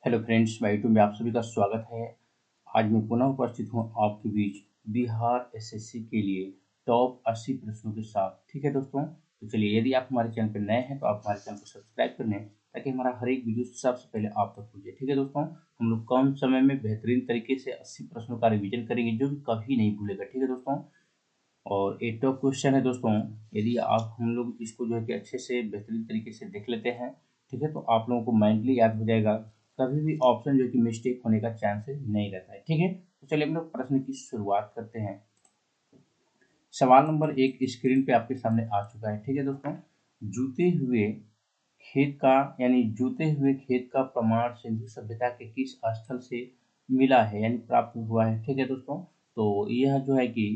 Hello friends, मैं YouTube में आप सभी का स्वागत है। आज मैं पुनः उपस्थित हूँ आपके बीच बिहार एसएससी के लिए टॉप 80 प्रश्नों के साथ। ठीक है दोस्तों, तो चलिए, यदि आप हमारे चैनल पर नए हैं तो आप हमारे चैनल को सब्सक्राइब कर लें ताकि हमारा हर एक वीडियो सबसे पहले आप तक पहुँचे। ठीक है दोस्तों, हम लोग कम समय में बेहतरीन तरीके से 80 प्रश्नों का रिविजन करेंगे जो कि कभी नहीं भूलेगा। ठीक है दोस्तों, और एक टॉप क्वेश्चन है दोस्तों, यदि आप हम लोग इसको जो है कि अच्छे से बेहतरीन तरीके से देख लेते हैं, ठीक है, तो आप लोगों को माइंडली याद हो जाएगा। कभी भी ऑप्शन जो है कि मिस्टेक होने का चांस नहीं रहता है। ठीक है, तो चलिए हम लोग प्रश्न की शुरुआत करते हैं। सवाल नंबर 1 स्क्रीन पे आपके सामने आ चुका है। ठीक है दोस्तों, जूते हुए जूते हुए खेत का प्रमाण सिंधु सभ्यता के किस स्थल से मिला है यानी प्राप्त हुआ है। ठीक है दोस्तों, तो यह जो है कि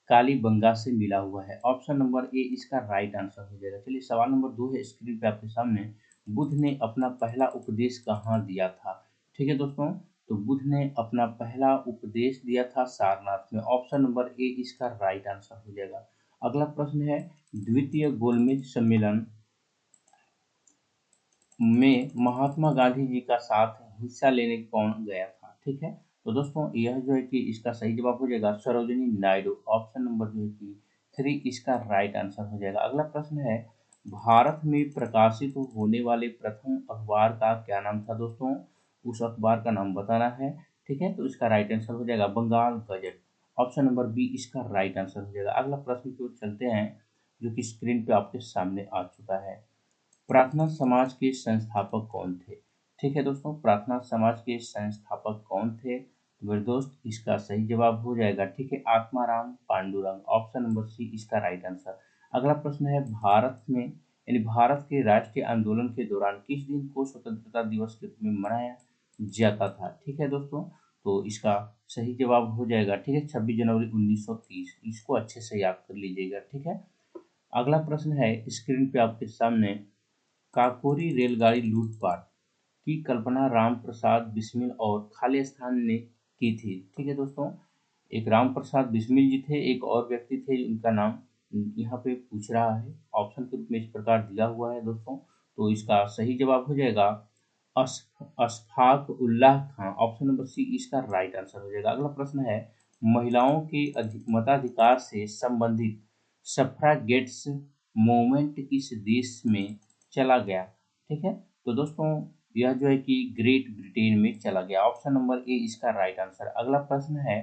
कालीबंगा से मिला हुआ है। ऑप्शन नंबर ए इसका राइट आंसर हो जाएगा। चलिए, सवाल नंबर 2 है स्क्रीन पे आपके सामने। बुद्ध ने अपना पहला उपदेश कहाँ दिया था। ठीक है दोस्तों, तो बुद्ध ने अपना पहला उपदेश दिया था सारनाथ में। ऑप्शन नंबर ए इसका राइट आंसर हो जाएगा। अगला प्रश्न है, द्वितीय गोलमेज सम्मेलन में महात्मा गांधी जी का साथ हिस्सा लेने कौन गया था। ठीक है, तो दोस्तों यह जो है कि इसका सही जवाब हो जाएगा सरोजिनी नायडू। ऑप्शन नंबर जो है कि 3 इसका राइट आंसर हो जाएगा। अगला प्रश्न है, भारत में प्रकाशित होने वाले प्रथम अखबार का क्या नाम था दोस्तों। उस अखबार का नाम बताना है। ठीक है, तो इसका राइट आंसर हो जाएगा Bengal gazette. Option number B इसका राइट आंसर हो जाएगा। अगला प्रश्न की ओर चलते हैं जो कि स्क्रीन पे आपके सामने आ चुका है। प्रार्थना समाज के संस्थापक कौन थे। ठीक है दोस्तों, प्रार्थना समाज के संस्थापक कौन थे, तो मेरे दोस्त इसका सही जवाब हो जाएगा, ठीक है, Atmaram Pandurang. Option number C इसका राइट आंसर। अगला प्रश्न है, भारत में भारत के राष्ट्रीय आंदोलन के दौरान किस दिन को स्वतंत्रता दिवस के रूप में मनाया जाता था। ठीक है दोस्तों, तो इसका सही जवाब हो जाएगा, ठीक है, 26 जनवरी 1930। इसको अच्छे से याद कर लीजिएगा। ठीक है, अगला प्रश्न है स्क्रीन पे आपके सामने। काकोरी रेलगाड़ी लूटपाट की कल्पना राम प्रसाद बिस्मिल और खालिस्तान ने की थी। ठीक है दोस्तों, एक राम प्रसाद बिस्मिल जी थे, एक और व्यक्ति थे उनका नाम यहाँ पे पूछ रहा है। ऑप्शन के रूप में इस प्रकार दिया हुआ है दोस्तों, तो इसका सही जवाब हो जाएगा अशफाक उल्लाह खां। ऑप्शन नंबर सी इसका राइट आंसर हो जाएगा। अगला प्रश्न है, महिलाओं के मताधिकार से संबंधित सफ्रागेट्स मूवमेंट किस देश में चला गया। ठीक है, तो दोस्तों यह जो है कि ग्रेट ब्रिटेन में चला गया। ऑप्शन नंबर ए इसका राइट आंसर। अगला प्रश्न है,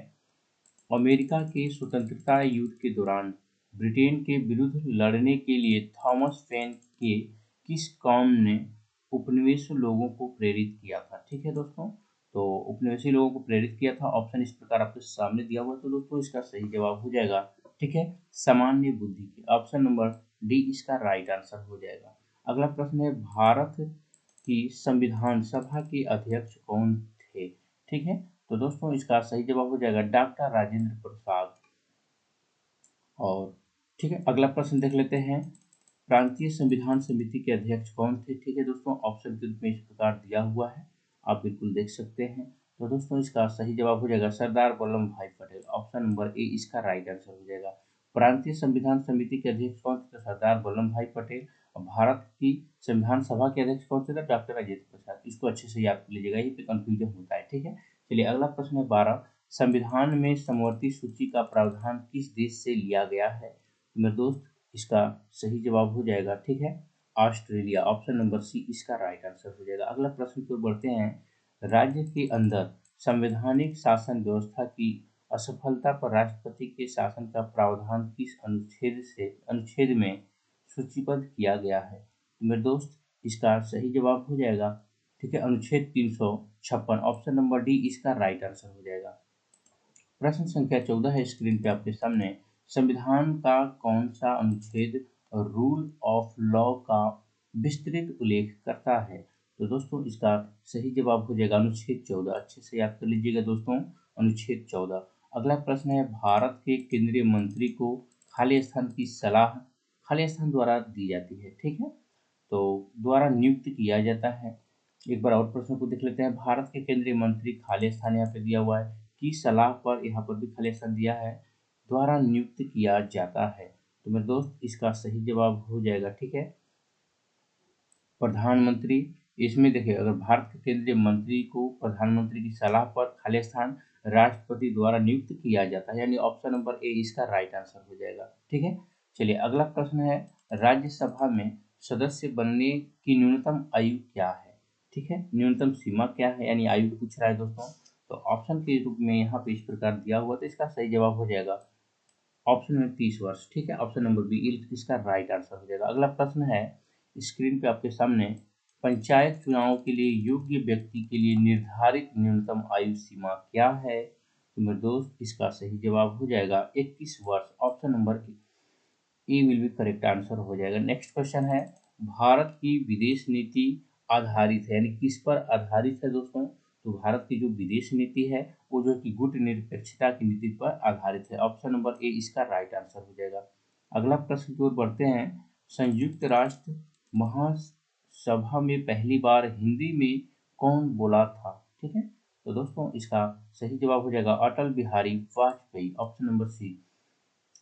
अमेरिका के स्वतंत्रता युद्ध के दौरान ब्रिटेन के विरुद्ध लड़ने के लिए थॉमस पेन के किस कॉम ने उपनिवेशी लोगों को प्रेरित किया था। ठीक है दोस्तों, तो उपनिवेशी लोगों को प्रेरित किया था। ऑप्शन इस प्रकार आपके सामने दिया हुआ है, तो दोस्तों इसका सही जवाब हो जाएगा, ठीक है, सामान्य बुद्धि की। ऑप्शन नंबर डी इसका राइट आंसर हो जाएगा। अगला प्रश्न है, भारत की संविधान सभा के अध्यक्ष कौन थे। ठीक है, तो दोस्तों इसका सही जवाब हो जाएगा डॉक्टर राजेंद्र प्रसाद। और ठीक है, अगला प्रश्न देख लेते हैं, प्रांतीय संविधान समिति के अध्यक्ष कौन थे। ठीक है दोस्तों, ऑप्शन के रूप में इस प्रकार दिया हुआ है, आप बिल्कुल देख सकते हैं। तो दोस्तों इसका सही जवाब हो जाएगा सरदार वल्लभ भाई पटेल। ऑप्शन नंबर ए इसका राइट आंसर हो जाएगा। प्रांतीय संविधान समिति के अध्यक्ष कौन थे, तो सरदार वल्लभ भाई पटेल। और भारत की संविधान सभा के अध्यक्ष कौन थे, तो डॉक्टर राजेंद्र प्रसाद। इसको अच्छे से याद कर लीजिएगा, यही पे कंफ्यूजन होता है। ठीक है, चलिए अगला प्रश्न है 12, संविधान में समवर्ती सूची का प्रावधान किस देश से लिया गया है। मेरे दोस्त इसका सही जवाब हो जाएगा, ठीक है, ऑस्ट्रेलिया। ऑप्शन नंबर सी इसका राइट आंसर हो जाएगा। अगला प्रश्न की ओर बढ़ते हैं, राज्य के अंदर संवैधानिक शासन व्यवस्था की असफलता पर राष्ट्रपति के शासन का प्रावधान किस अनुच्छेद में सूचीबद्ध किया गया है। तो मेरे दोस्त इसका सही जवाब हो जाएगा, ठीक है, अनुच्छेद 356। ऑप्शन नंबर डी इसका राइट आंसर हो जाएगा। प्रश्न संख्या 14 है स्क्रीन पे आपके सामने, संविधान का कौन सा अनुच्छेद रूल ऑफ लॉ का विस्तृत उल्लेख करता है। तो दोस्तों इसका सही जवाब हो जाएगा अनुच्छेद 14। अच्छे से याद कर लीजिएगा दोस्तों, अनुच्छेद 14। अगला प्रश्न है, भारत के केंद्रीय मंत्री को खाली स्थान की सलाह खाली स्थान द्वारा दी जाती है। ठीक है, तो द्वारा नियुक्त किया जाता है। एक बार और प्रश्न को देख लेते हैं, भारत के केंद्रीय मंत्री खाली स्थान यहाँ पे दिया हुआ है, की सलाह पर यहाँ पर भी खाली स्थान दिया है, द्वारा नियुक्त किया जाता है। तो मेरे दोस्त इसका सही जवाब हो जाएगा, ठीक है, प्रधानमंत्री इसमें देखिए, अगर भारत के केंद्रीय मंत्री को प्रधानमंत्री की सलाह पर खाली स्थान राष्ट्रपति द्वारा नियुक्त किया जाता है, यानी ऑप्शन नंबर ए इसका राइट आंसर हो जाएगा। ठीक है, चलिए अगला प्रश्न है, राज्यसभा में सदस्य बनने की न्यूनतम आयु क्या है? ठीक है, न्यूनतम सीमा क्या है, यानी आयु पूछ रहा है दोस्तों। तो ऑप्शन के रूप में यहाँ पे इस प्रकार दिया हुआ, तो इसका सही जवाब हो जाएगा ऑप्शन में 30 वर्ष। ठीक है, ऑप्शन नंबर बी इसका राइट आंसर हो जाएगा। अगला प्रश्न है, स्क्रीन पे आपके सामने, पंचायत चुनाव के लिए योग्य व्यक्ति के लिए निर्धारित न्यूनतम आयु सीमा क्या है? तो मेरे दोस्त इसका सही जवाब हो जाएगा 21 वर्ष। Option number A will be correct answer हो जाएगा। नेक्स्ट क्वेश्चन है, भारत की विदेश नीति आधारित है, यानी किस पर आधारित है दोस्तों? तो भारत की जो विदेश नीति है वो जो कि गुटनिरपेक्षता की नीति पर आधारित है। ऑप्शन नंबर ए इसका राइट आंसर हो जाएगा। अगला प्रश्न की ओर बढ़ते हैं, संयुक्त राष्ट्र महासभा में पहली बार हिंदी में कौन बोला था? ठीक है, तो दोस्तों इसका सही जवाब हो जाएगा Atal Bihari Vajpayee. Option number C.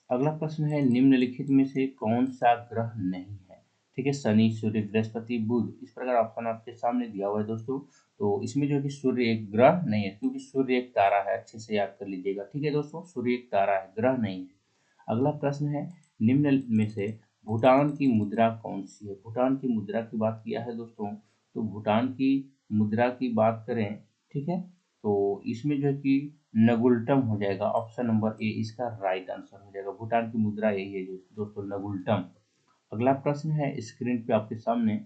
अगला प्रश्न है, निम्नलिखित में से कौन सा ग्रह नहीं है? ठीक है, शनि, सूर्य, बृहस्पति, बुध, इस प्रकार ऑप्शन आपके सामने दिया हुआ है दोस्तों। तो इसमें जो है कि सूर्य एक ग्रह नहीं है, क्योंकि सूर्य एक तारा है, अच्छे से याद कर लीजिएगा। ठीक है दोस्तों, सूर्य एक तारा है, ग्रह नहीं है। अगला प्रश्न है, निम्न में से भूटान की मुद्रा कौन सी है? भूटान की मुद्रा की बात किया है दोस्तों, तो भूटान की मुद्रा की बात करें, ठीक है, तो इसमें जो है कि नगुल्टम हो जाएगा। ऑप्शन नंबर ए इसका राइट आंसर हो जाएगा। भूटान की मुद्रा यही है दोस्तों, नगुल्टम। अगला प्रश्न है, स्क्रीन पे आपके सामने,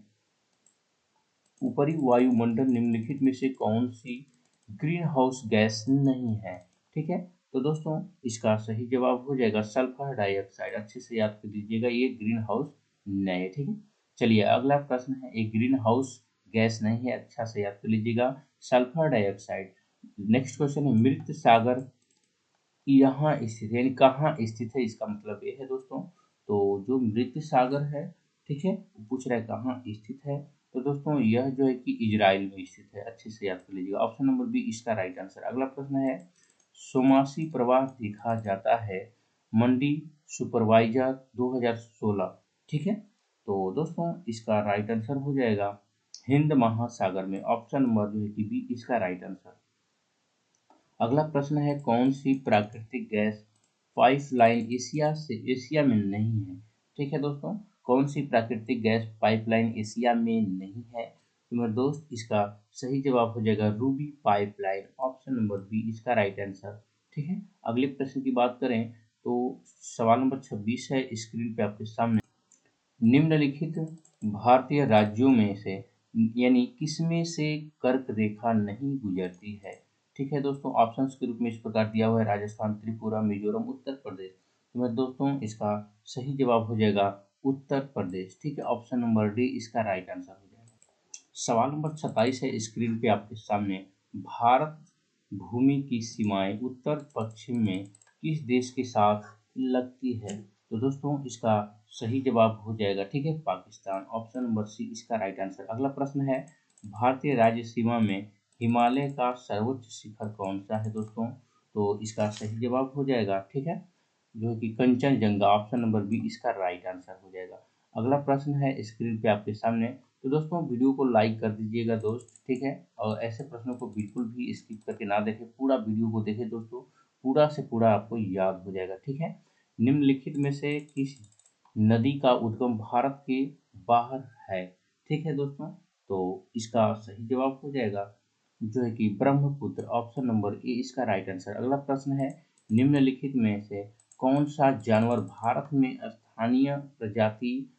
ऊपरी वायुमंडल निम्नलिखित में से कौन सी ग्रीन हाउस गैस नहीं है? ठीक है, तो दोस्तों इसका सही जवाब हो जाएगा सल्फर डाइऑक्साइड। अच्छे से याद कर लीजिएगा, ये ग्रीन हाउस नहीं है। ठीक है, चलिए अगला प्रश्न है, एक ग्रीन हाउस गैस नहीं है, अच्छा से याद कर लीजिएगा, सल्फर डाइऑक्साइड। नेक्स्ट क्वेश्चन है, मृत सागर यहाँ स्थित है, यानी कहाँ स्थित है, इसका मतलब ये है दोस्तों। तो जो मृत सागर है, ठीक है, वो पूछ रहा है कहाँ स्थित है। तो दोस्तों यह जो है कि इजराइल में स्थित है, अच्छे से याद कर लीजिएगा। ऑप्शन नंबर बी इसका राइट आंसर। अगला प्रश्न है, सोमासी प्रवाह देखा जाता है मंडी सुपरवाइजर 2016। ठीक है, तो दोस्तों इसका राइट आंसर हो जाएगा हिंद महासागर में। ऑप्शन नंबर जो है कि बी इसका राइट आंसर। अगला प्रश्न है, कौन सी प्राकृतिक गैस पाइपलाइन एशिया में नहीं है? ठीक है दोस्तों, कौन सी प्राकृतिक गैस पाइपलाइन एशिया में नहीं है? तो मेरे दोस्त इसका सही जवाब हो जाएगा ruby pipeline. Option number B इसका राइट आंसर। ठीक है, अगले प्रश्न की बात करें तो सवाल नंबर 26 है, स्क्रीन पे आपके सामने, निम्नलिखित भारतीय राज्यों में से यानी किसमें से कर्क रेखा नहीं गुजरती है? ठीक है दोस्तों, ऑप्शंस के रूप में इस प्रकार दिया हुआ है, राजस्थान, त्रिपुरा, मिजोरम, उत्तर प्रदेश। तो मैं दोस्तों इसका सही जवाब हो जाएगा उत्तर प्रदेश। ठीक है, ऑप्शन नंबर डी इसका राइट आंसर हो जाएगा। सवाल नंबर 27 है, स्क्रीन पे आपके सामने, भारत भूमि की सीमाएं उत्तर पश्चिम में किस देश के साथ लगती है? तो दोस्तों इसका सही जवाब हो जाएगा, ठीक है, पाकिस्तान। ऑप्शन नंबर सी इसका राइट आंसर। अगला प्रश्न है, भारतीय राज्य सीमा में हिमालय का सर्वोच्च शिखर कौन सा है दोस्तों? तो इसका सही जवाब हो जाएगा, ठीक है, जो है कि कंचनजंगा। ऑप्शन नंबर बी इसका राइट आंसर हो जाएगा। अगला प्रश्न है, स्क्रीन पे आपके सामने, तो दोस्तों वीडियो को लाइक कर दीजिएगा दोस्त, ठीक है, और ऐसे प्रश्नों को बिल्कुल भी स्किप करके ना देखें, पूरा वीडियो को देखें दोस्तों, पूरा से पूरा आपको याद हो जाएगा। ठीक है, निम्नलिखित में से किस नदी का उद्गम भारत के बाहर है? ठीक है दोस्तों, तो इसका सही जवाब हो जाएगा जो है कि ब्रह्मपुत्र। ऑप्शन नंबर ए इसका राइट आंसर। अगला प्रश्न है, निम्नलिखित में से कौन सा जानवर भारत में स्थानीय प्रजाति,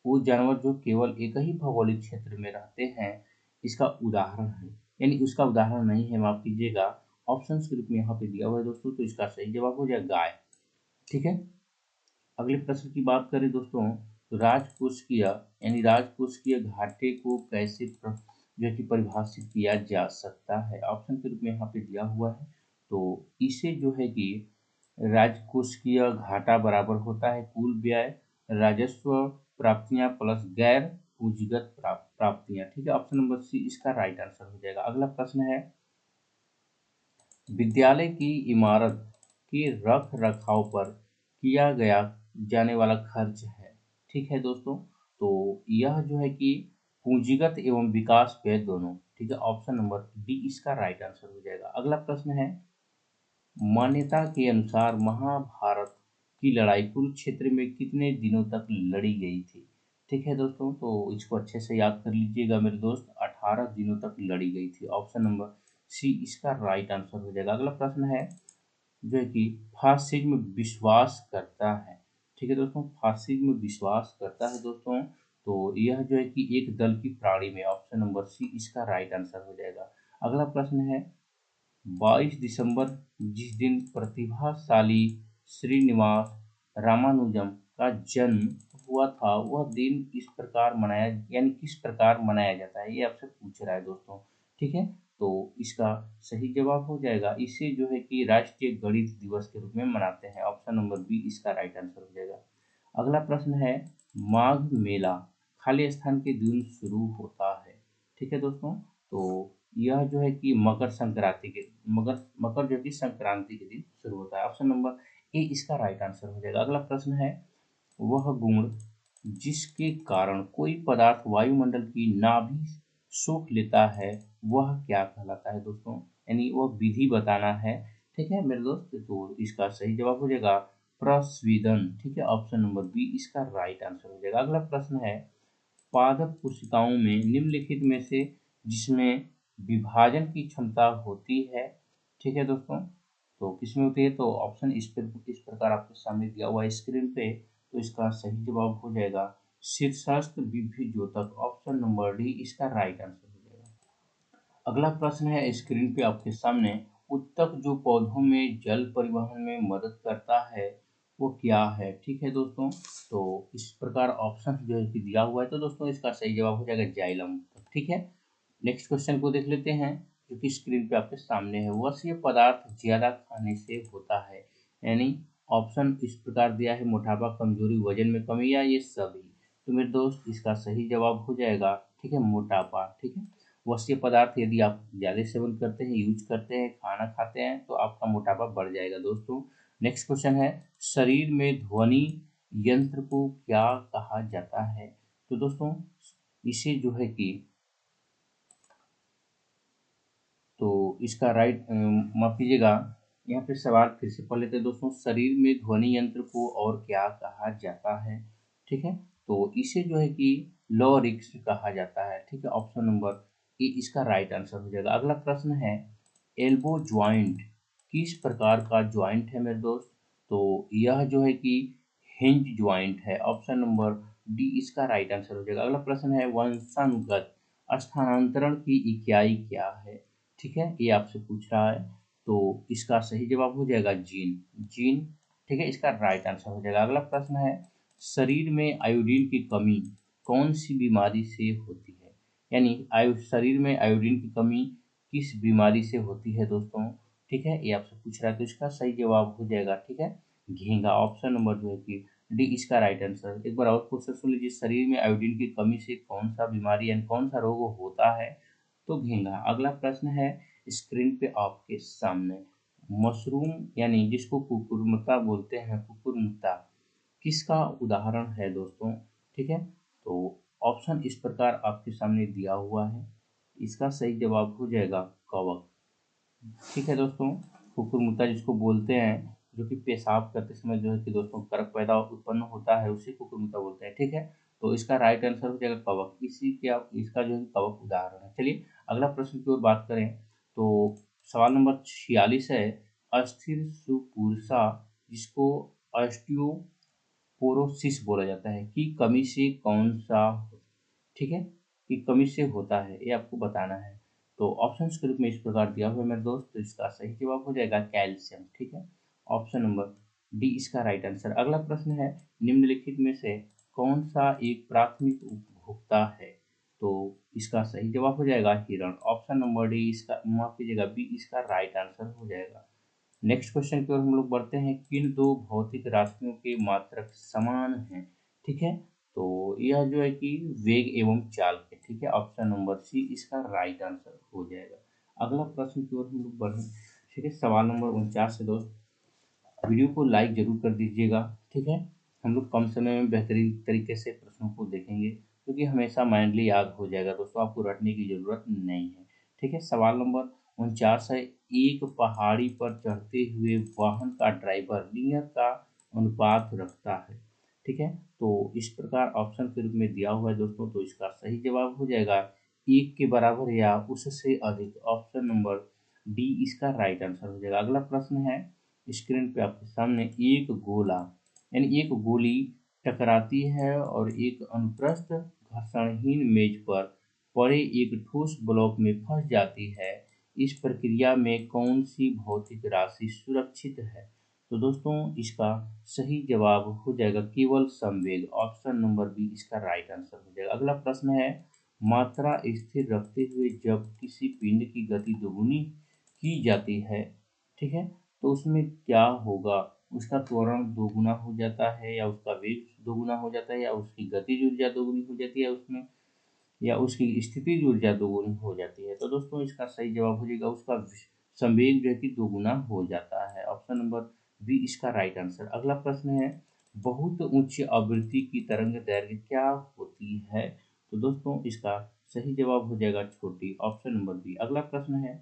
वो जानवर जो केवल एक ही भौगोलिक क्षेत्र में रहते हैं, इसका उदाहरण है, यानी उसका उदाहरण नहीं है, माफ कीजिएगा, ऑप्शन के रूप में यहाँ पे दिया हुआ है दोस्तों। तो इसका सही जवाब हो जाएगा गाय। ठीक है, अगले प्रश्न की बात करें दोस्तों, तो राजकोषीय यानी राजकोषीय घाटे को कैसे जो है कि परिभाषित किया जा सकता है? ऑप्शन के रूप में यहाँ पे दिया हुआ है। तो इसे जो है कि राजकोषीय घाटा बराबर होता है कुल व्यय, राजस्व प्राप्तियां प्लस गैर पूंजीगत प्राप्तियां। ठीक है, ऑप्शन नंबर सी इसका राइट आंसर हो जाएगा। अगला प्रश्न है, विद्यालय की इमारत के रख रखाव पर किया गया जाने वाला खर्च है। ठीक है दोस्तों, तो यह जो है कि पूंजीगत एवं विकास व्यय दोनों। ठीक है, ऑप्शन नंबर डी इसका राइट आंसर हो जाएगा। अगला प्रश्न है, मान्यता के अनुसार महाभारत की लड़ाई कुरुक्षेत्र में कितने दिनों तक लड़ी गई थी? ठीक है दोस्तों, तो इसको अच्छे से याद कर लीजिएगा मेरे दोस्त, 18 दिनों तक लड़ी गई थी। ऑप्शन नंबर सी इसका राइट आंसर हो जाएगा। अगला प्रश्न है, जो है कि फासिज्म विश्वास करता है। ठीक है दोस्तों, फासिज्म विश्वास करता है दोस्तों, तो यह जो है कि एक दल की प्राणी में। ऑप्शन नंबर सी इसका राइट आंसर हो जाएगा। अगला प्रश्न है, 22 दिसंबर जिस दिन प्रतिभाशाली श्रीनिवास रामानुजम का जन्म हुआ था, वह दिन इस प्रकार मनाया, यानी किस प्रकार मनाया जाता है, ये आपसे पूछ रहा है दोस्तों। ठीक है, तो इसका सही जवाब हो जाएगा, इसे जो है कि राष्ट्रीय गणित दिवस के रूप में मनाते हैं। ऑप्शन नंबर बी इसका राइट आंसर हो जाएगा। अगला प्रश्न है, माघ मेला खाली स्थान के दिन शुरू होता है। ठीक है दोस्तों, तो यह जो है कि मकर जो कि संक्रांति के दिन शुरू होता है। ऑप्शन नंबर ए इसका राइट आंसर हो जाएगा। अगला प्रश्न है, वह गुण जिसके कारण कोई पदार्थ वायुमंडल की नाभि सोख लेता है, वह क्या कहलाता है दोस्तों, यानी वह विधि बताना है। ठीक है मेरे दोस्त, तो इसका सही जवाब हो जाएगा प्रस्वीदन। ठीक है, ऑप्शन नंबर बी इसका राइट आंसर हो जाएगा। अगला प्रश्न है, पादप कोशिकाओं में निम्नलिखित में से जिसमें विभाजन की क्षमता होती है। ठीक है दोस्तों, तो किसमें होती है, तो ऑप्शन इस प्रकार आपके सामने दिया हुआ है स्क्रीन पे, तो इसका सही जवाब हो जाएगा शीर्षस्थ विभिजोतक। ऑप्शन नंबर डी इसका राइट आंसर हो जाएगा। अगला प्रश्न है स्क्रीन पे आपके सामने, उत्तक जो पौधों में जल परिवहन में मदद करता है वो क्या है? ठीक है दोस्तों, तो इस प्रकार ऑप्शन जो है कि दिया हुआ है, तो दोस्तों इसका सही जवाब हो जाएगा जाइलम। ठीक है, नेक्स्ट क्वेश्चन को देख लेते हैं, जो कि स्क्रीन पे आपके सामने है। वसीय पदार्थ ज्यादा खाने से होता है, यानी ऑप्शन इस प्रकार दिया है, मोटापा, कमजोरी, वजन में कमी, या ये सभी। तो मेरे दोस्त इसका सही जवाब हो जाएगा, ठीक है, मोटापा। ठीक है, वसीय पदार्थ यदि आप ज़्यादा सेवन करते हैं, यूज करते हैं, खाना खाते हैं, तो आपका मोटापा बढ़ जाएगा दोस्तों। नेक्स्ट क्वेश्चन है, शरीर में ध्वनि यंत्र को क्या कहा जाता है? तो दोस्तों इसे जो है कि, तो इसका राइट माफ कीजिएगा, यहाँ पे सवाल फिर से पढ़ लेते हैं दोस्तों, शरीर में ध्वनि यंत्र को और क्या कहा जाता है? ठीक है, तो इसे जो है कि लॉरिक्स कहा जाता है। ठीक है, ऑप्शन नंबर ए इसका राइट आंसर हो जाएगा। अगला प्रश्न है, एल्बो ज्वाइंट किस प्रकार का ज्वाइंट है मेरे दोस्त? तो यह जो है कि हिंज ज्वाइंट है। ऑप्शन नंबर डी इसका राइट आंसर हो जाएगा। अगला प्रश्न है, वंशानुगत स्थानांतरण की इकाई क्या है? ठीक है, ये आपसे पूछ रहा है, तो इसका सही जवाब हो जाएगा जीन। जीन, ठीक है, इसका राइट आंसर हो जाएगा। अगला प्रश्न है, शरीर में आयोडीन की कमी कौन सी बीमारी से होती है? यानी शरीर में आयोडीन की कमी किस बीमारी से होती है दोस्तों? ठीक है, ये आपसे पूछ रहा है, तो इसका सही जवाब हो जाएगा, ठीक है, घेंगा। ऑप्शन नंबर जो है कि डी इसका राइट आंसर। एक बार और क्वेश्चन सुन लीजिए, शरीर में आयोडीन की कमी से कौन सा बीमारी यानी कौन सा रोग होता है? तो घेंगा। अगला प्रश्न है स्क्रीन पे आपके सामने, मशरूम यानी जिसको कुकुरमुत्ता बोलते हैं, कुकुरमुत्ता किसका उदाहरण है दोस्तों? ठीक है, तो ऑप्शन इस प्रकार आपके सामने दिया हुआ है, इसका सही जवाब हो जाएगा कवक। ठीक है दोस्तों, कुकुरमुत्ता जिसको बोलते हैं, जो कि पेशाब करते समय जो है कि दोस्तों कर्क पैदा उत्पन्न होता है, उसे कुकुरमुत्ता बोलते हैं। ठीक है, तो इसका राइट आंसर हो जाएगा कवक, इसी के आप इसका जो है कवक उदाहरण है। चलिए अगला प्रश्न की ओर बात करें, तो सवाल नंबर 46 है, अस्थिर सुपुरुषा जिसको ऑस्टियोपोरोसिस बोला जाता है की कमी से कौन सा, ठीक है, की कमी से होता है, ये आपको बताना है। तो ऑप्शन के रूप में इस प्रकार दिया हुआ है मेरे दोस्त, तो इसका सही जवाब हो जाएगा कैल्शियम। ठीक है, ऑप्शन नंबर डी इसका राइट आंसर। अगला प्रश्न है, निम्नलिखित में से कौन सा एक प्राथमिक उपभोक्ता है? तो इसका सही जवाब हो जाएगा हिरण। ऑप्शन नंबर डी इसका, माफ कीजिएगा, बी इसका राइट आंसर हो जाएगा। नेक्स्ट क्वेश्चन की ओर हम लोग बढ़ते हैं, किन दो भौतिक राशियों के मात्रक समान हैं? ठीक है, तो यह जो है कि वेग एवं चाल के। ठीक है, ऑप्शन नंबर सी इसका राइट आंसर हो जाएगा। अगला प्रश्न की ओर हम लोग बढ़े, ठीक है, सवाल नंबर 49 से दोस्त, वीडियो को लाइक जरूर कर दीजिएगा। ठीक है, हम लोग कम समय में बेहतरीन तरीके से प्रश्नों को देखेंगे, क्योंकि हमेशा माइंडली याद हो जाएगा दोस्तों, आपको रटने की ज़रूरत नहीं है। ठीक है, सवाल नंबर 49 है, एक पहाड़ी पर चढ़ते हुए वाहन का ड्राइवर लीनियर का अनुपात रखता है। ठीक है, तो इस प्रकार ऑप्शन के रूप में दिया हुआ है दोस्तों, तो इसका सही जवाब हो जाएगा 1 के बराबर या उससे अधिक। ऑप्शन नंबर डी इसका राइट आंसर हो जाएगा। अगला प्रश्न है, स्क्रीन पे आपके सामने एक गोला यानी एक गोली टकराती है और एक अनुप्रस्थ घर्षणहीन मेज पर पड़े एक ठोस ब्लॉक में फंस जाती है। इस प्रक्रिया में कौन सी भौतिक राशि सुरक्षित है? तो दोस्तों इसका सही जवाब हो जाएगा केवल संवेग। ऑप्शन नंबर बी इसका राइट आंसर हो जाएगा। अगला प्रश्न है, मात्रा स्थिर रखते हुए जब किसी पिंड की गति दोगुनी की जाती है, ठीक है, तो उसमें क्या होगा? उसका त्वरण दोगुना हो जाता है या उसका वेग दोगुना हो जाता है या उसकी गतिज ऊर्जा दोगुनी हो जाती है उसमें, या उसकी स्थितिज ऊर्जा दोगुनी हो जाती है? तो दोस्तों इसका सही जवाब हो जाएगा उसका संवेग जो है कि दोगुना हो जाता है। ऑप्शन नंबर बी इसका राइट आंसर। अगला प्रश्न है, बहुत उच्च आवृत्ति की तरंग दैर्घ्य क्या होती है? तो दोस्तों इसका सही जवाब हो जाएगा छोटी। Option number B. अगला प्रश्न है,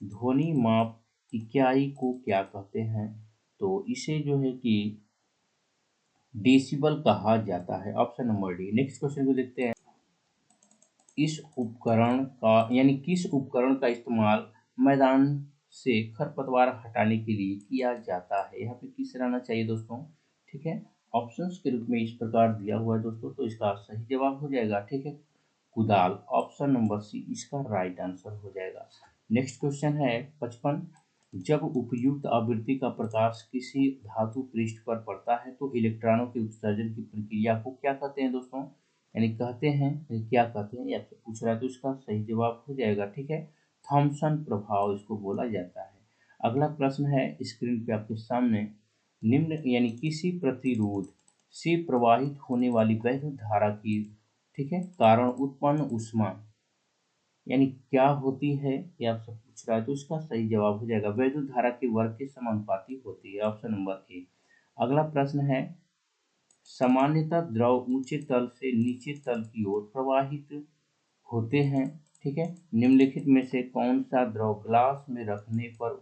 ध्वनि माप इकाई को क्या कहते हैं? तो इसे जो है कि डेसिबल कहा जाता है। Option number D. Next question को देखते हैं, इस उपकरण का यानी किस उपकरण का इस्तेमाल मैदान से खरपतवार हटाने के लिए किया जाता है? यहाँ पे किस रहना चाहिए दोस्तों? ठीक है, ऑप्शंस के रूप में इस प्रकार दिया हुआ है दोस्तों, तो इसका सही जवाब हो जाएगा, ठीक है, कुदाल। ऑप्शन नंबर सी इसका राइट आंसर हो जाएगा। नेक्स्ट क्वेश्चन है 55, जब उपयुक्त आवृत्ति का प्रकाश किसी धातु पृष्ठ पर पड़ता है तो इलेक्ट्रॉनों के उत्सर्जन की प्रक्रिया को क्या कहते हैं दोस्तों? यानी कहते हैं, क्या कहते हैं, या आपसे पूछ रहा है, तो इसका सही जवाब हो जाएगा, ठीक है, थॉमसन प्रभाव इसको बोला जाता है। अगला प्रश्न है स्क्रीन पे आपके सामने, निम्न यानी किसी प्रतिरोध से प्रवाहित होने वाली वैद्युत धारा की, ठीक है, कारण उत्पन्न ऊष्मा यानी क्या होती है, ये आपसे पूछ रहा है, तो इसका सही जवाब हो जाएगा वैद्युत धारा के वर्ग के समानुपाती होती है। Option number A. अगला प्रश्न है, सामान्यतः द्रव ऊंचे तल से नीचे तल की ओर प्रवाहित होते हैं, ठीक है, निम्नलिखित में से कौन सा द्रव ग्लास में रखने पर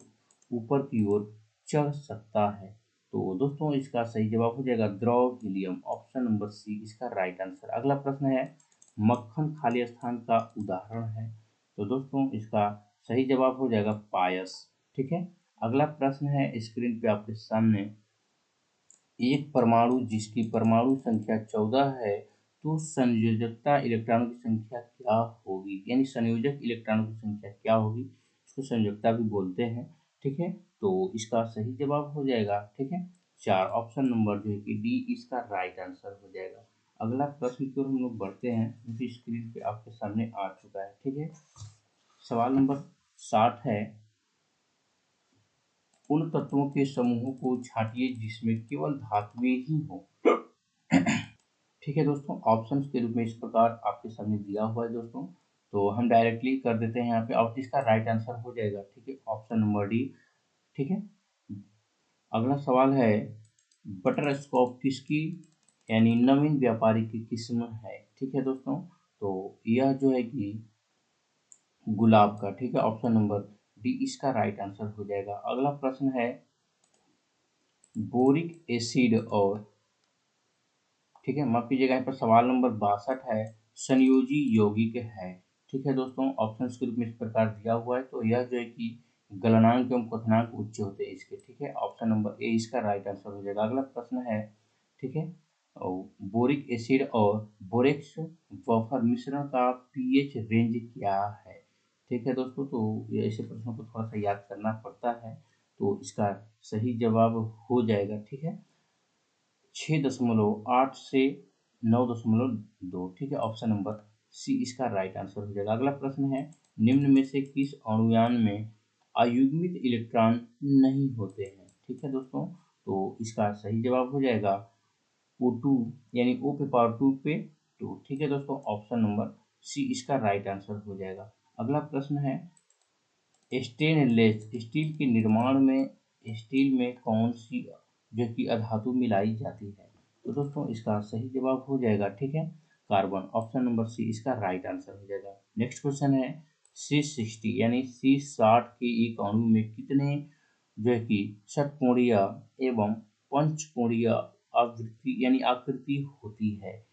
ऊपर की ओर चढ़ सकता है? तो दोस्तों इसका सही जवाब हो जाएगा द्रव हीलियम। ऑप्शन नंबर सी इसका राइट आंसर। अगला प्रश्न है, मक्खन खाली स्थान का उदाहरण है? तो दोस्तों इसका सही जवाब हो जाएगा पायस, ठीक है। अगला प्रश्न है स्क्रीन पे आपके सामने, एक परमाणु जिसकी परमाणु संख्या 14 है, तो संयोजकता इलेक्ट्रॉनों की संख्या क्या होगी? यानी संयोजक इलेक्ट्रॉनों की संख्या क्या होगी? इसको संयोजकता भी बोलते हैं, ठीक है। तो इसका सही जवाब हो जाएगा, ठीक है, 4। ऑप्शन नंबर जो है कि डी इसका राइट आंसर हो जाएगा। अगला प्रश्न की ओर हम लोग बढ़ते हैं, जो कि स्क्रीन पे आपके सामने आ चुका है, ठीक है। सवाल नंबर 60 है, उन तत्वों के समूहों को छांटिए जिसमें केवल धातुएं ही हो। ठीक है दोस्तों, ऑप्शंस के रूप में इस प्रकार आपके सामने दिया हुआ है दोस्तों, तो हम डायरेक्टली कर देते हैं यहाँ पे, और इसका राइट आंसर हो जाएगा, ठीक है, ऑप्शन नंबर डी, ठीक है। अगला सवाल है, बटरस्कॉप किसकी यानी नवीन व्यापारी की किस्म है? ठीक है दोस्तों, तो यह जो है कि गुलाब का, ठीक है, ऑप्शन नंबर डी इसका राइट आंसर हो जाएगा। अगला प्रश्न है, बोरिक एसिड और, ठीक है, माफ कीजिएगा, यहाँ पर सवाल नंबर 62 है, संयोजी यौगिक है? ठीक है दोस्तों, ऑप्शंस के रूप में इस प्रकार दिया हुआ है, तो यह जो है कि गलनांक एवं क्वथनांक उच्च होते हैं इसके, ठीक है, ऑप्शन नंबर ए इसका राइट आंसर हो जाएगा। अगला प्रश्न है, ठीक है, बोरिक एसिड और बोरेक्स बफर मिश्रण का पीएच रेंज क्या है? ठीक है दोस्तों, तो ये ऐसे प्रश्नों को थोड़ा सा याद करना पड़ता है, तो इसका सही जवाब हो जाएगा, ठीक है, 6.8 से 9.2, ठीक है, ऑप्शन नंबर सी इसका राइट आंसर हो जाएगा। अगला प्रश्न है, निम्न में से किस अणुयान में अयुग्मित इलेक्ट्रॉन नहीं होते हैं? ठीक है दोस्तों, तो इसका सही जवाब हो जाएगा O2 यानी O पे पावर 2 पे 2, ठीक है दोस्तों, ऑप्शन नंबर सी इसका राइट आंसर हो जाएगा। अगला प्रश्न है, स्टेनलेस स्टील के निर्माण में स्टील में कौन सी जो कि अधातु मिलाई जाती है? तो दोस्तों इसका सही जवाब हो जाएगा, ठीक है, कार्बन। ऑप्शन नंबर सी इसका राइट आंसर हो जाएगा। नेक्स्ट क्वेश्चन है C60 यानी C60 के एक अणु में कितने जो है कि षटकोणीय एवं पंचकोणीय आवृत्ति यानी आकृति होती है।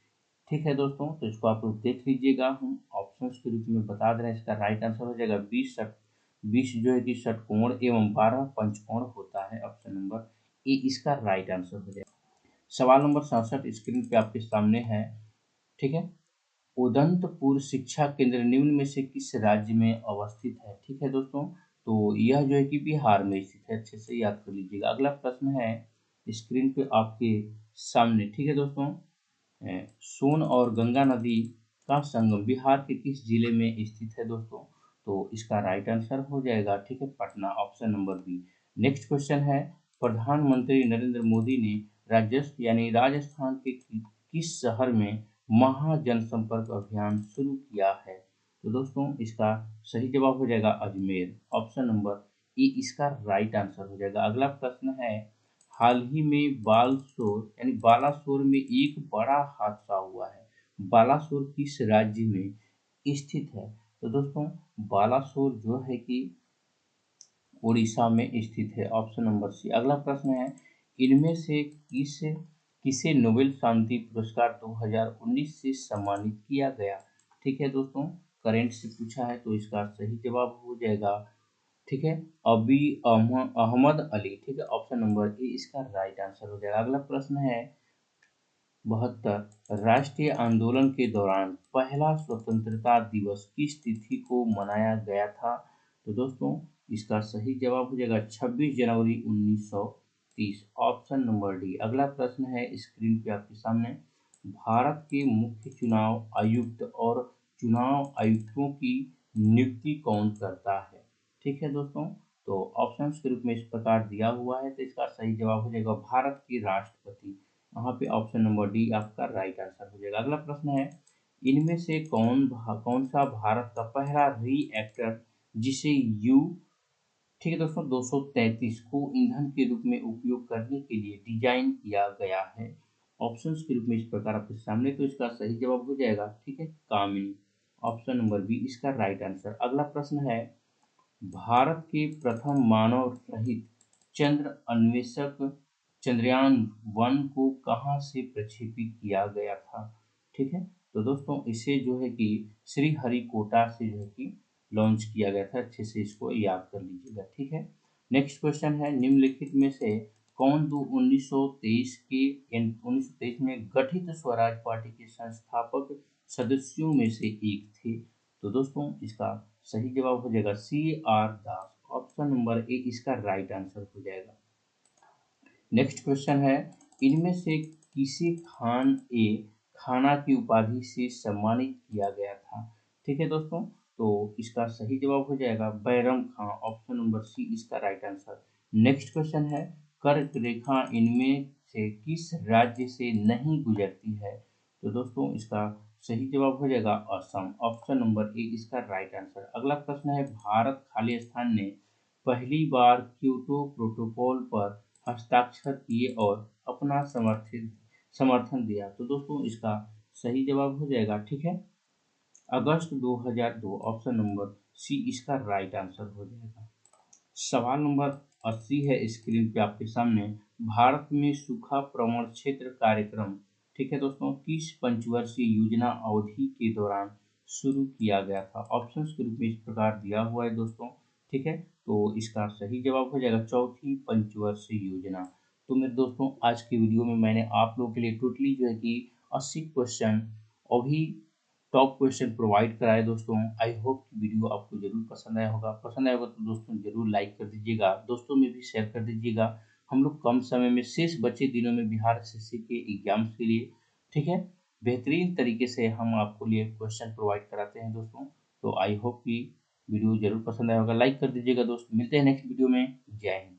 ठीक है दोस्तों, तो इसको आप लोग देख लीजिएगा। हम ऑप्शंस के रूप में बता दे रहे हैं, इसका राइट आंसर हो जाएगा 20 जो है कि षटकोण एवं 12 पंचकोण होता है। ऑप्शन नंबर ए इसका राइट आंसर हो जाएगा। सवाल नंबर 67 स्क्रीन पे आपके सामने है। ठीक है, उदंतपुर शिक्षा केंद्र निम्न में से किस राज्य में अवस्थित है। ठीक है दोस्तों, तो यह जो है कि बिहार में स्थित है, अच्छे से याद कर लीजिएगा। अगला प्रश्न है स्क्रीन पे आपके सामने। ठीक है दोस्तों, सोन और गंगा नदी का संगम बिहार के किस जिले में स्थित है दोस्तों, तो इसका राइट आंसर हो जाएगा ठीक है Patna. Option number B. Next question है प्रधानमंत्री नरेंद्र मोदी ने राजस्थान के किस शहर में महा जनसंपर्क अभियान शुरू किया है, तो दोस्तों इसका सही जवाब हो जाएगा अजमेर। ऑप्शन नंबर ए इसका राइट आंसर हो जाएगा। अगला प्रश्न है हाल ही में बालासोर में एक बड़ा हादसा हुआ है। बालासोर किस राज्य में स्थित है, तो दोस्तों बालासोर जो है कि उड़ीसा में स्थित है। Option number C. अगला प्रश्न है इनमें से किसे नोबेल शांति पुरस्कार 2019 से सम्मानित किया गया। ठीक है दोस्तों, करेंट से पूछा है तो इसका सही जवाब हो जाएगा ठीक है अहमद अली। ठीक है, ऑप्शन नंबर ए इसका राइट आंसर हो जाएगा। अगला प्रश्न है 72 राष्ट्रीय आंदोलन के दौरान पहला स्वतंत्रता दिवस किस तिथि को मनाया गया था, तो दोस्तों इसका सही जवाब हो जाएगा 26 जनवरी 1930। Option number D. अगला प्रश्न है स्क्रीन पे आपके सामने भारत के मुख्य चुनाव आयुक्त और चुनाव आयुक्तों की नियुक्ति कौन करता है। ठीक है दोस्तों, तो ऑप्शंस के रूप में इस प्रकार दिया हुआ है, तो इसका सही जवाब हो जाएगा भारत के राष्ट्रपति। यहाँ पे ऑप्शन नंबर डी आपका राइट आंसर हो जाएगा। अगला प्रश्न है इनमें से कौन सा भारत का पहला रिएक्टर जिसे यू ठीक है दोस्तों 233 को ईंधन के रूप में उपयोग करने के लिए डिजाइन किया गया है। ऑप्शंस के रूप में इस प्रकार आपके सामने, तो इसका सही जवाब हो जाएगा ठीक है कामिनी। ऑप्शन नंबर बी इसका राइट आंसर। अगला प्रश्न है भारत के प्रथम मानव रहित चंद्र अन्वेषक चंद्रयान-1 को कहाँ से प्रक्षेपित किया गया था। ठीक है, तो दोस्तों इसे जो है कि श्रीहरिकोटा से जो है कि लॉन्च किया गया था। अच्छे से इसको याद कर लीजिएगा। ठीक है, नेक्स्ट क्वेश्चन है निम्नलिखित में से कौन 1923 में गठित स्वराज पार्टी के संस्थापक सदस्यों में से एक थे, तो दोस्तों इसका सही जवाब हो जाएगा CR Das. Option number A इसका राइट आंसर हो जाएगा। नेक्स्ट क्वेश्चन है इनमें से किसे खाना की उपाधि से सम्मानित किया गया था। ठीक है दोस्तों, तो इसका सही जवाब हो जाएगा बैरम खां। ऑप्शन नंबर सी इसका राइट आंसर। नेक्स्ट क्वेश्चन है कर्क रेखा इनमें से किस राज्य से नहीं गुजरती है, तो दोस्तों इसका सही जवाब हो जाएगा असम। ऑप्शन नंबर ए इसका राइट आंसर। अगला प्रश्न है भारत खालिस्तान ने पहली बार क्योटो प्रोटोकॉल पर हस्ताक्षर किए और अपना समर्थन दिया, तो दोस्तों इसका सही जवाब हो जाएगा ठीक है अगस्त 2002। ऑप्शन नंबर सी इसका राइट आंसर हो जाएगा। सवाल नंबर 80 है स्क्रीन पे आपके सामने भारत में सूखा प्रवण क्षेत्र कार्यक्रम ठीक है दोस्तों किस पंचवर्षीय योजना अवधि के दौरान शुरू किया गया था। ऑप्शंस के रूप में इस प्रकार दिया हुआ है दोस्तों। ठीक है, तो इसका सही जवाब हो जाएगा चौथी पंचवर्षीय योजना। तो मेरे दोस्तों आज की वीडियो में मैंने आप लोगों के लिए टोटली जो है कि 80 क्वेश्चन अभी टॉप क्वेश्चन प्रोवाइड कराए दोस्तों। आई होप कि वीडियो आपको जरूर पसंद आया होगा। पसंद आया होगा तो दोस्तों जरूर लाइक कर दीजिएगा, दोस्तों में भी शेयर कर दीजिएगा। हम लोग कम समय में शेष बचे दिनों में बिहार एसएससी के एग्जाम्स के लिए ठीक है बेहतरीन तरीके से हम आपको लिए क्वेश्चन प्रोवाइड कराते हैं दोस्तों। तो आई होप कि वीडियो जरूर पसंद आया होगा। लाइक कर दीजिएगा दोस्त। मिलते हैं नेक्स्ट वीडियो में। जय हिंद।